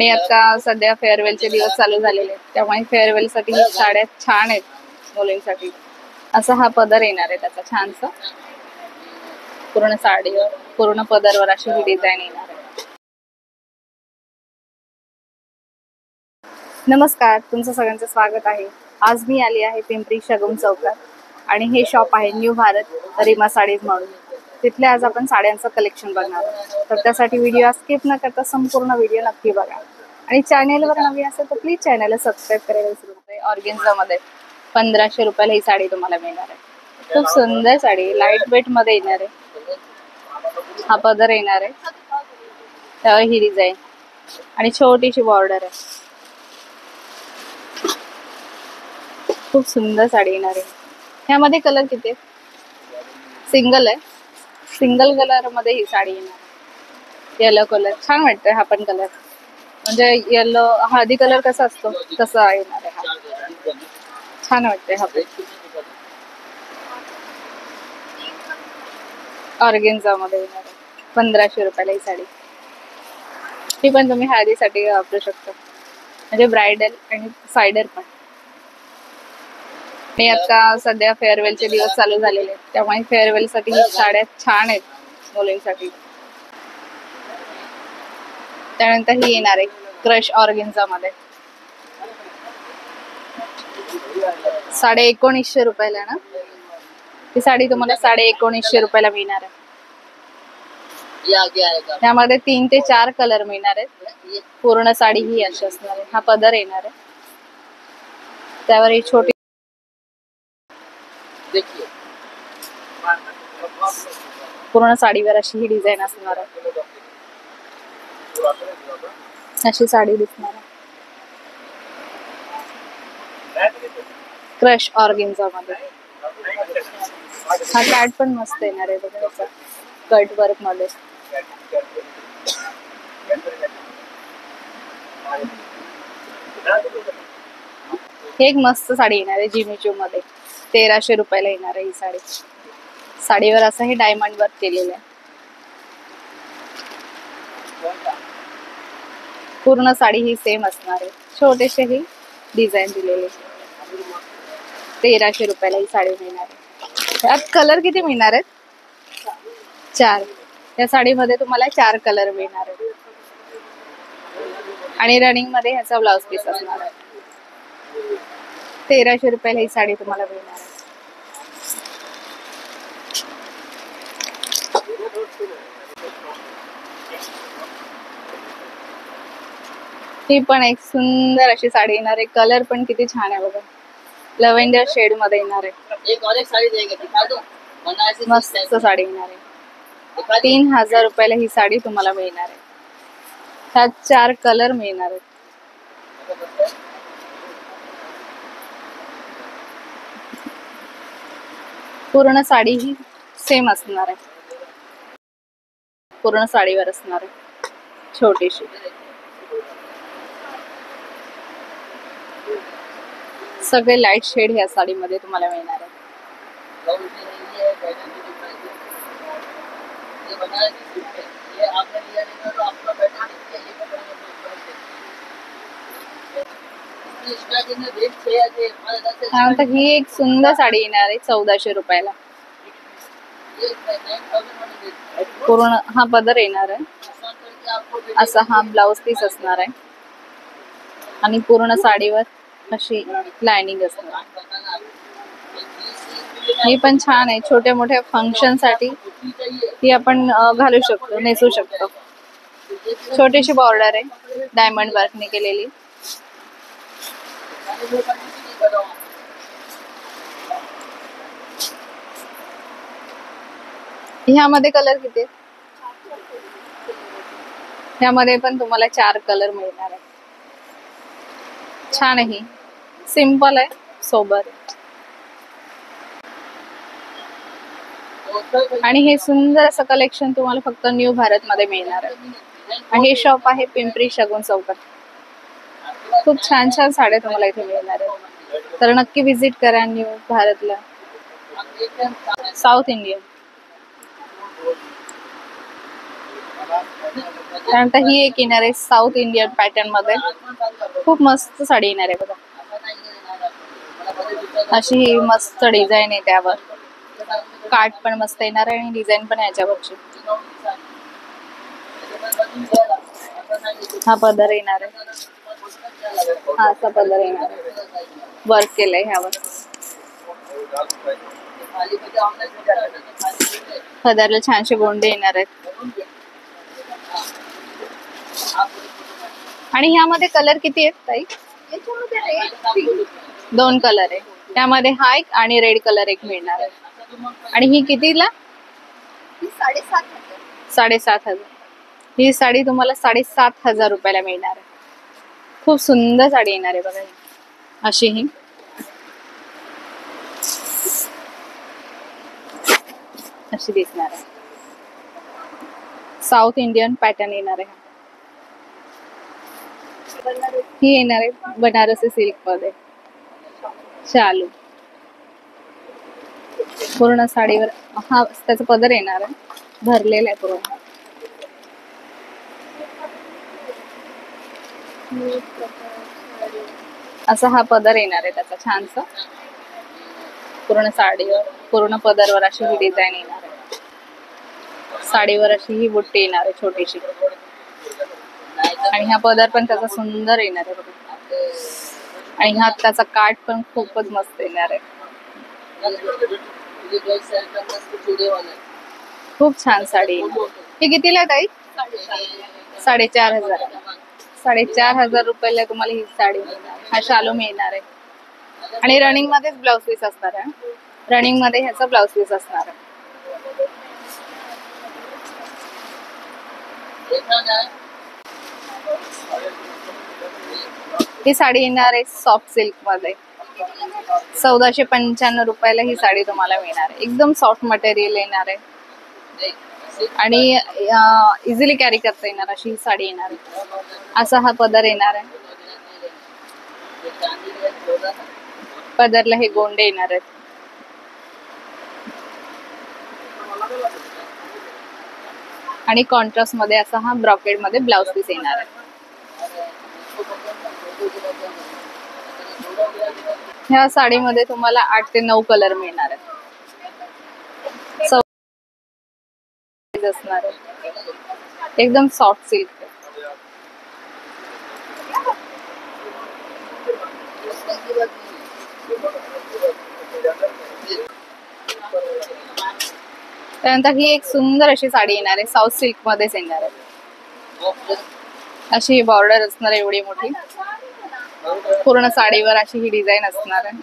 आणि आता सध्या फेअरवेलचे दिवस चालू झालेले आहेत, त्यामुळे फेअरवेलसाठी साड्या छान आहेत मुलींसाठी. असा हा पदर येणार आहे त्याचा छानसा, पूर्ण साडीवर पूर्ण पदरवर अशी ही डिझाईन येणार आहे. नमस्कार, तुमचं सगळ्यांचं स्वागत आहे. आज मी आली आहे पिंपरी शगुन चौकात आणि हे शॉप आहे न्यू भारत रीमा साडीज म्हणून. तिथले आज आपण साड्यांचं कलेक्शन बघणार आहोत. तर त्यासाठी व्हिडिओ स्किप न करता संपूर्ण व्हिडिओ नक्की बघा. आणि चॅनेलवर नवीन असेल तर प्लीज चॅनलला सबस्क्राईब करायला विसरू नका. ऑर्गेन्झामध्ये 1500 रुपयाला ही साडी तुम्हाला मिळणार आहे. खूप सुंदर साडी, लाईट वेट मध्ये येणार आहे. हा पदर येणार आहे, त्यावर ही डिझाईन आणि छोटीशी बॉर्डर आहे. खूप सुंदर साडी येणार आहे. ह्यामध्ये कलर किती आहे? सिंगल आहे. सिंगल कलर मध्ये ही साडी येणार आहे. येलो कलर छान वाटतोय हा पण कलर, म्हणजे येलो हळदी कलर कसा असतो तसा येणार आहे हा. छान वाटतंय हा पण. ऑर्गेन्झा मध्ये येणार आहे. 1500 रुपयाला ही साडी. ही पण तुम्ही हळदीसाठी वापरू शकता, म्हणजे ब्रायडल आणि सायडर पण. आणि आता सध्या फेअरवेलचे दिवस चालू झालेले आहेत, त्यामुळे फेअरवेलसाठी साड्या छान आहेत मुलींसाठी. त्यानंतर ही येणार आहे क्रश ऑर्गेन्झा मध्ये. 1950 रुपयाला ना ही साडी तुम्हाला 1950 रुपयाला मिळणार आहे. त्यामध्ये 3 ते 4 कलर मिळणार आहेत. पूर्ण साडी ही अशी असणार आहे. हा पदर येणार आहे, त्यावर ही छोटी पूर्ण साडीवर अशी ही डिझाईन असणार आहे. अशी साडी दिसणार आहे क्रश ऑर्गेन्झा मध्ये. हा कॅट पण मस्त येणार आहे बघा, कट वर्क मध्ये. ही एक मस्त साडी येणार आहे जिमीचू मध्ये. 1300 रुपयाला येणार आहे ही साडी. साडीवर असं हे डायमंड वर्क केलेलं आहे. पूर्ण साडी ही सेम असणार आहे, छोटेसे ही डिझाईन दिलेले. 1300 रुपयाला ही साडी मिळणार आहे. त्यात कलर किती मिळणार आहेत? 4. या साडीमध्ये तुम्हाला 4 कलर मिळणार आहेत. आणि रनिंग मध्ये ह्याचा ब्लाउज पीस असणार आहे. 1300 रुपयाला ही साडी तुम्हाला मिळणार आहे. ही पण एक सुंदर अशी साडी येणार आहे. कलर पण किती छान आहे बघा, लव्हेंडर शेड मध्ये येणार आहे. मस्त साडी येणार आहे. 3000 रुपयाला ही साडी तुम्हाला मिळणार आहे. त्यात 4 कलर मिळणार आहेत. पूर्ण साडी ही सेम असणार आहे, पूर्ण साडीवर असणार आहे छोटीशी. सगळे लाईट शेड ह्या साडीमध्ये तुम्हाला मिळणार आहे. त्यानंतर ही एक सुंदर साडी येणार आहे 1400 रुपयाला. पूर्ण हा पदर येणार आहे, असा हा ब्लाउज पीस असणार आहे आणि पूर्ण साडीवर अशी लाइनिंग असणार. ही पण छान आहे, छोट्या मोठ्या फंक्शन साठी ही आपण घालू शकतो, नेसू शकतो. छोटीशी बॉर्डर आहे डायमंड वर्कने केलेली. ह्यामध्ये कलर किती आहे? ह्यामध्ये पण तुम्हाला 4 कलर मिळणार आहे. छान आहे, सिंपल आहे, सोबर आहे. आणि हे सुंदर असं कलेक्शन तुम्हाला फक्त न्यू भारत मध्ये मिळणार आहे. हे शॉप आहे पिंपरी शगुन चौकात. खूप छान छान साड्या तुम्हाला इथे मिळणार आहे, तर नक्की विजिट करा न्यू भारतला. साऊथ इंडियन त्यानंतर ही एक येणार आहे साऊथ इंडियन पॅटर्न मध्ये, खूप मस्त साडी येणार आहे बघा. अशी ही मस्त डिझाईन आहे, त्यावर काठ पण मस्त येणार आहे आणि डिझाईन पण याच्यावरची. हा पदर येणार आहे, हा असा पदर येणार आहे, वर्क केलंय ह्यावर. पदरला छानशे गोंडे येणार आहेत. आणि ह्यामध्ये कलर किती आहेत ताई? दोन कलर आहे त्यामध्ये, हा एक आणि रेड कलर एक मिळणार आहे. आणि ही कितीला? 7,500. ही साडी तुम्हाला 7,500 रुपयाला मिळणार आहे. खूप सुंदर साडी येणार आहे बघा. अशी ही अशी दिसणार आहे, साऊथ इंडियन पॅटर्न येणार आहे. ही येणार आहे बनारसी सिल्क मध्ये, शालू पूर्ण साडीवर. हा त्याचा पदर येणार आहे, भरलेला आहे पूर्ण. असा हा पदर येणार आहे त्याचा छानसा, पूर्ण साडीवर पूर्ण पदरवर अशी ही डिझाईन येणार आहे. साडीवर अशी ही बुट्टी येणार आहे छोटीशी, आणि हा पदर पण त्याचा सुंदर येणार आहे बघा. आणि हा त्याचा काठ पण खूपच मस्त येणार आहे. खूप छान साडी. ही कितीला आहे ताई? 4,500. 4,500 रुपयाला तुम्हाला ही साडी मिळणार. हा शालू मिळणार आहे आणि रनिंग मध्येच ब्लाउज पीस असणार आहे. रनिंग मध्ये ह्याचा ब्लाउज पीस असणार आहे. ही साडी येणार आहे सॉफ्ट सिल्क मध्ये, 1,495 रुपयाला ही साडी तुम्हाला मिळणार आहे. एकदम सॉफ्ट मटेरियल येणार आहे आणि इझिली कॅरी करता येणार अशी ही साडी येणार आहे. असा हा पदर येणार आहे, पदरला हे गोंडे येणार आहेत. आणि कॉन्ट्रास्ट मध्ये असा हा ब्रॉकेड मध्ये ब्लाउज पीस येणार आहे. ह्या साडीमध्ये तुम्हाला 8 ते 9 कलर मिळणार आहेत. असणार आहे, एकदम सॉफ्ट सिल्क. त्यानंतर ही एक सुंदर अशी साडी येणार आहे, साऊथ सिल्क मध्येच येणार आहे. अशी बॉर्डर असणार आहे एवढी मोठी, पूर्ण साडीवर अशी ही डिझाईन असणार आहे.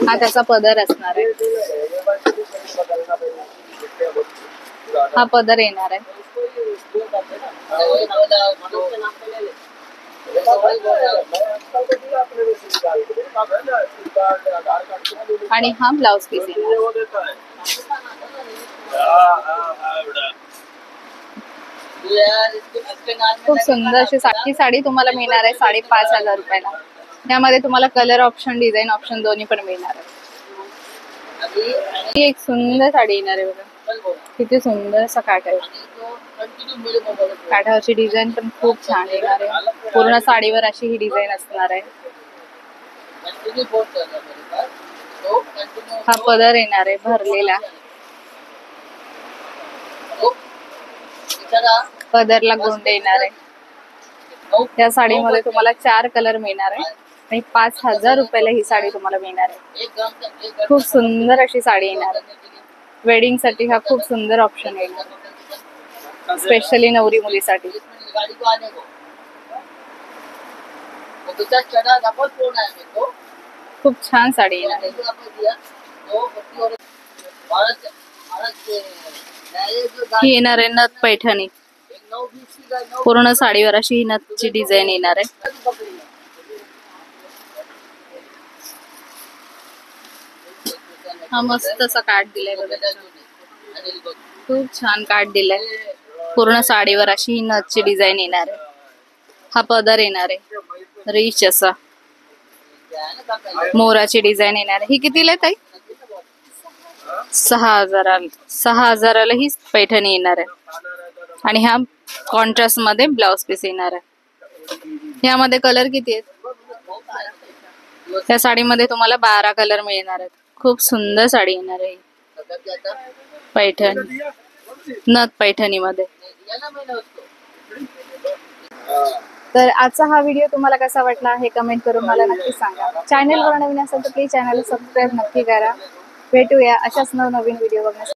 हा त्याचा पदर असणार आहे, हा पदर येणार आहे. आणि हा ब्लाउज पीस येणार. खूप सुंदर अशी साडी तुम्हाला मिळणार आहे 5,500 रुपयाला. त्यामध्ये तुम्हाला कलर ऑप्शन, डिझाईन ऑप्शन दोन्ही पण मिळणार आहे. ही एक सुंदर साडी येणार आहे बघा, किती सुंदर असा काठ आहे. काठावरची डिझाईन पण खूप छान येणार आहे. पूर्ण साडीवर अशी ही डिझाईन असणार आहे. हा पदर येणार आहे भरलेला, पदरला गोंडे येणार आहे. या साडीमध्ये तुम्हाला 4 कलर मिळणार आहे आणि 5,000 रुपयाला ही साडी तुम्हाला मिळणार आहे. खूप सुंदर अशी साडी येणार आहे. वेडिंग साठी हा खूप सुंदर ऑप्शन येणार, स्पेशली नवरी मुलीसाठी. खूप छान साडी येणार आहे. ही येणार आहे नथ पैठणी, पूर्ण साडीवर अशी ही नथची डिझाईन येणार आहे. हा मस्त असा काठ दिलाय बघा, खूप छान काठ दिलाय. पूर्ण साडीवर अशी ही नथची डिझाईन येणार आहे. हा पदर येणार आहे रिच असा, मोराची डिझाईन येणार आहे. ही कितीला आहे ताई? 6,000ला ही पैठणी येणार आहे आणि ह्या कॉन्ट्रास्ट मध्ये ब्लाउज पीस येणार आहे। यामध्ये कलर किती आहेत? त्या साडीमध्ये तुम्हाला 12 कलर मिळणार आहेत। खूप सुंदर साडी येणार आहे पैठणी, नथ पैठणी मध्ये। तर आजचा हा व्हिडिओ तुम्हाला कसा वाटला हे कमेंट करून मला नक्की सांगा। चॅनलवर नवीन असेल तर प्लीज चॅनलला सबस्क्राईब नक्की करा। भेटूया अशाच नवनवीन व्हिडिओ बघण्यासाठी।